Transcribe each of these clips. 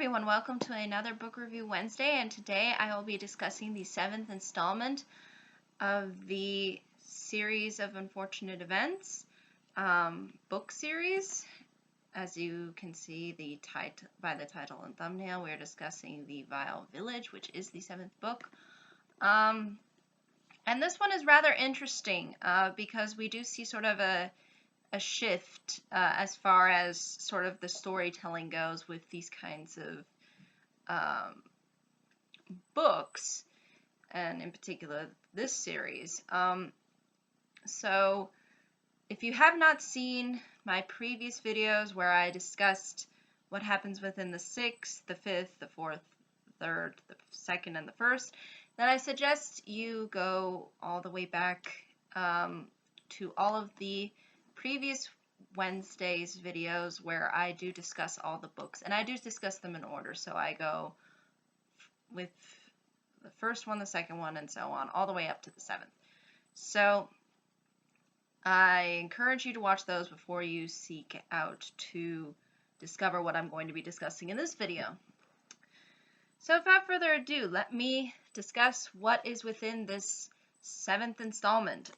everyone, welcome to another Book Review Wednesday, and today I will be discussing the 7th installment of the series of unfortunate events book series. As you can see by the title and thumbnail, we are discussing The Vile Village, which is the 7th book. And this one is rather interesting because we do see sort of a shift as far as sort of the storytelling goes with these kinds of books, and in particular this series. So if you have not seen my previous videos where I discussed what happens within the 6th, the 5th, the 4th, the 3rd, the 2nd, and the 1st, then I suggest you go all the way back to all of the previous Wednesday's videos where I do discuss all the books, and I do discuss them in order. So I go with the first one, the second one, and so on, all the way up to the 7th. So I encourage you to watch those before you seek out to discover what I'm going to be discussing in this video. So without further ado, let me discuss what is within this 7th installment.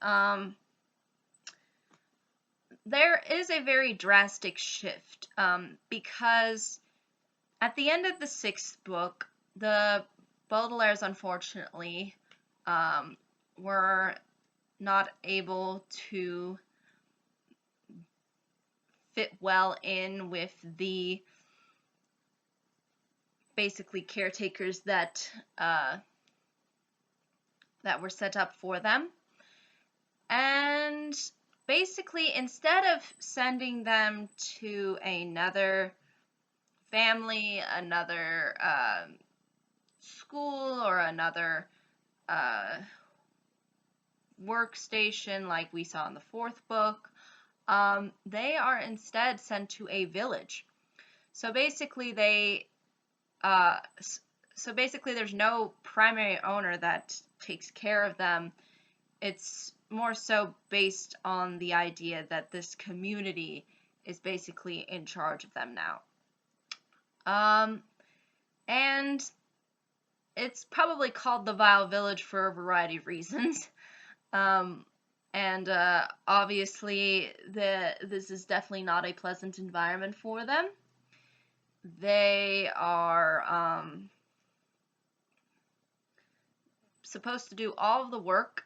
There is a very drastic shift because at the end of the 6th book, the Baudelaires unfortunately were not able to fit well in with the basically caretakers that were set up for them, and basically, instead of sending them to another family, another school, or another workstation like we saw in the 4th book, they are instead sent to a village. So basically, there's no primary owner that takes care of them. It's more so based on the idea that this community is basically in charge of them now. And it's probably called the Vile Village for a variety of reasons. Obviously, this is definitely not a pleasant environment for them. They are supposed to do all of the work,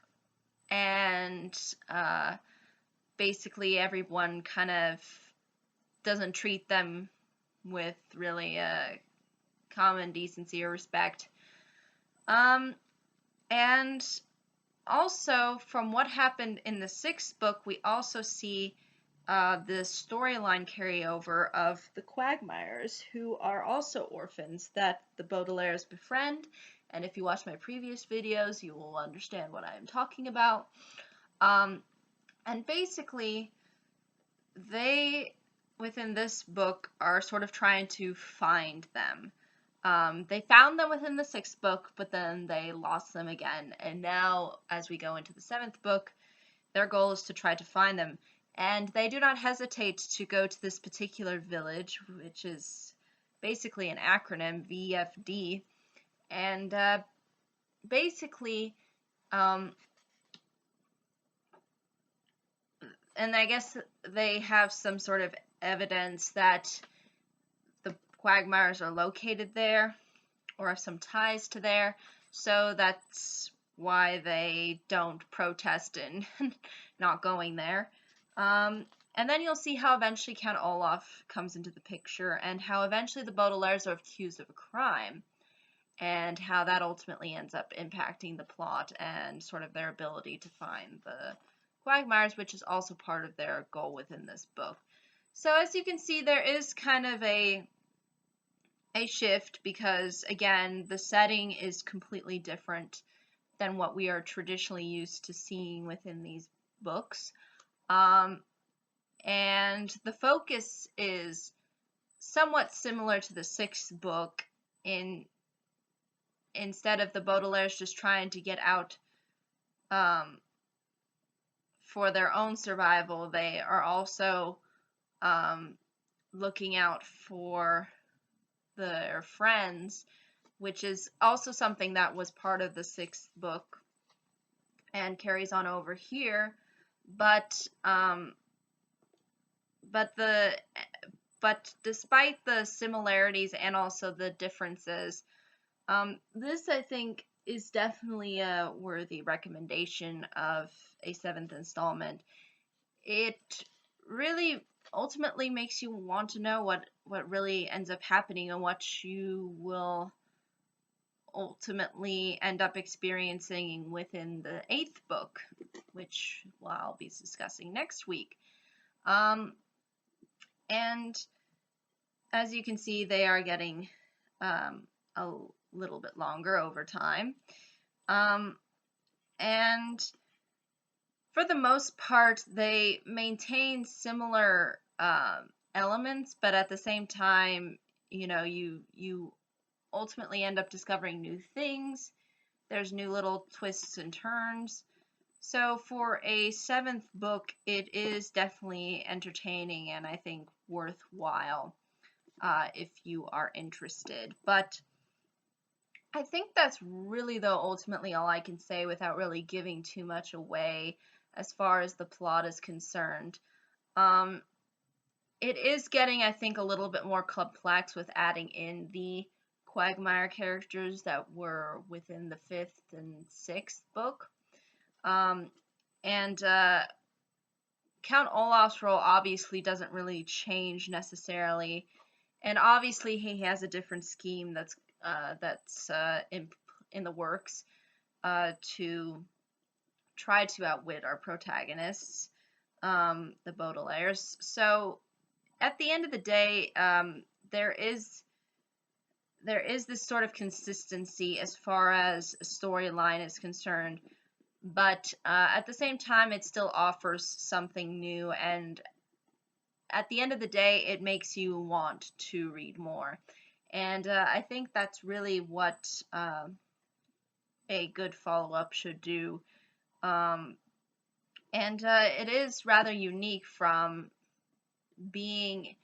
and basically everyone kind of doesn't treat them with really common decency or respect. And also, from what happened in the 6th book, we also see the storyline carryover of the Quagmires, who are also orphans that the Baudelaires befriend. And if you watch my previous videos, you will understand what I am talking about. And basically, they, within this book, are sort of trying to find them. They found them within the 6th book, but then they lost them again. And now, as we go into the 7th book, their goal is to try to find them. And they do not hesitate to go to this particular village, which is basically an acronym, VFD. And basically, and I guess they have some sort of evidence that the Quagmires are located there, or have some ties to there, so that's why they don't protest in not going there. And then you'll see how eventually Count Olaf comes into the picture, and how eventually the Baudelaires are accused of a crime, and how that ultimately ends up impacting the plot and sort of their ability to find the Quagmires, which is also part of their goal within this book. So as you can see, there is kind of a shift because, again, the setting is completely different than what we are traditionally used to seeing within these books. And the focus is somewhat similar to the 6th book, instead of the Baudelaires just trying to get out for their own survival, they are also looking out for their friends, which is also something that was part of the 6th book and carries on over here. But but the but despite the similarities and also the differences, this I think is definitely a worthy recommendation of a 7th installment. It really ultimately makes you want to know what really ends up happening and what you will ultimately end up experiencing within the 8th book, which I'll be discussing next week. And as you can see, they are getting a little bit longer over time. And for the most part, they maintain similar elements, but at the same time, you ultimately end up discovering new things. There's new little twists and turns. So for a 7th book, it is definitely entertaining and I think worthwhile if you are interested. But I think that's really, though, ultimately all I can say without really giving too much away as far as the plot is concerned. It is getting, I think, a little bit more complex with adding in the Quagmire characters that were within the 5th and 6th book. And Count Olaf's role obviously doesn't really change necessarily, and obviously he has a different scheme that's in the works to try to outwit our protagonists, the Baudelaires. So at the end of the day, there is this sort of consistency as far as a storyline is concerned, but at the same time, it still offers something new, and at the end of the day, it makes you want to read more. And I think that's really what a good follow-up should do. And it is rather unique from being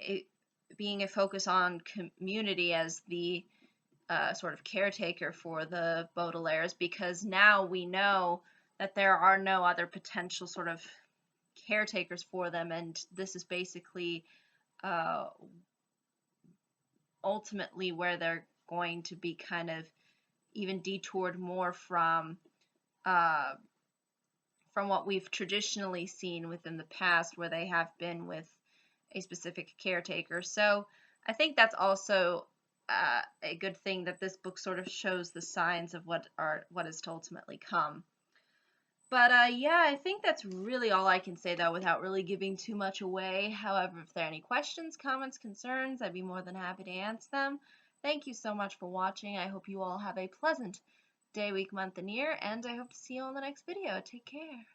a focus on community as the sort of caretaker for the Baudelaires, because now we know that there are no other potential sort of caretakers for them, and this is basically ultimately where they're going to be kind of even detoured more from what we've traditionally seen within the past, where they have been with a specific caretaker. So I think that's also a good thing, that this book sort of shows the signs of what is to ultimately come. But yeah, I think that's really all I can say, though, without really giving too much away. However, if there are any questions, comments, concerns, I'd be more than happy to answer them. Thank you so much for watching. I hope you all have a pleasant day, week, month, and year, and I hope to see you on the next video. Take care.